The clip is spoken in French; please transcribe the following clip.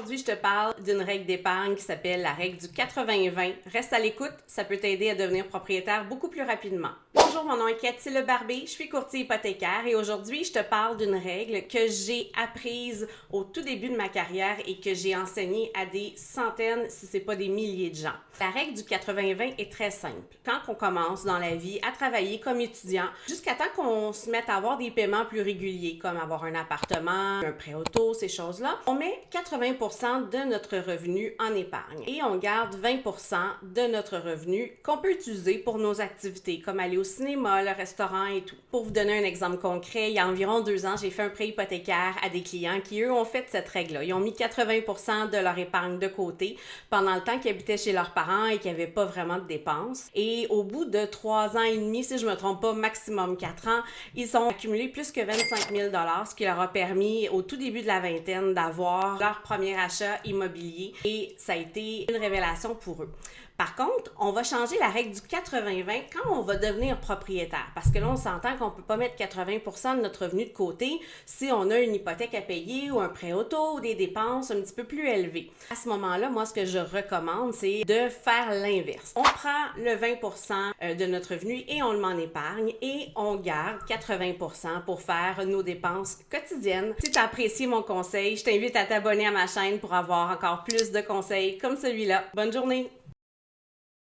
Aujourd'hui, je te parle d'une règle d'épargne qui s'appelle la règle du 80-20. Reste à l'écoute, ça peut t'aider à devenir propriétaire beaucoup plus rapidement. Bonjour, mon nom est Cathy Le Barbé, je suis courtier hypothécaire et aujourd'hui, je te parle d'une règle que j'ai apprise au tout début de ma carrière et que j'ai enseignée à des centaines, si ce n'est pas des milliers de gens. La règle du 80-20 est très simple. Quand on commence dans la vie à travailler comme étudiant, jusqu'à temps qu'on se mette à avoir des paiements plus réguliers, comme avoir un appartement, un prêt auto, ces choses-là, on met 80% de notre revenu en épargne et on garde 20% de notre revenu qu'on peut utiliser pour nos activités, comme aller au cinéma, le restaurant et tout. Pour vous donner un exemple concret, il y a environ 2 ans, j'ai fait un prêt hypothécaire à des clients qui, eux, ont fait cette règle-là. Ils ont mis 80% de leur épargne de côté pendant le temps qu'ils habitaient chez leurs parents et qu'ils n'avaient pas vraiment de dépenses. Et au bout de 3 ans et demi, si je ne me trompe pas, maximum 4 ans, ils ont accumulé plus que 25 000 $, ce qui leur a permis, au tout début de la vingtaine, d'avoir leur premier achat immobilier. Et ça a été une révélation pour eux. Par contre, on va changer la règle du 80-20 quand on va devenir propriétaire. Parce que là, on s'entend qu'on ne peut pas mettre 80% de notre revenu de côté si on a une hypothèque à payer ou un prêt auto ou des dépenses un petit peu plus élevées. À ce moment-là, moi, ce que je recommande, c'est de faire l'inverse. On prend le 20% de notre revenu et on le met en épargne et on garde 80% pour faire nos dépenses quotidiennes. Si tu as apprécié mon conseil, je t'invite à t'abonner à ma chaîne pour avoir encore plus de conseils comme celui-là. Bonne journée!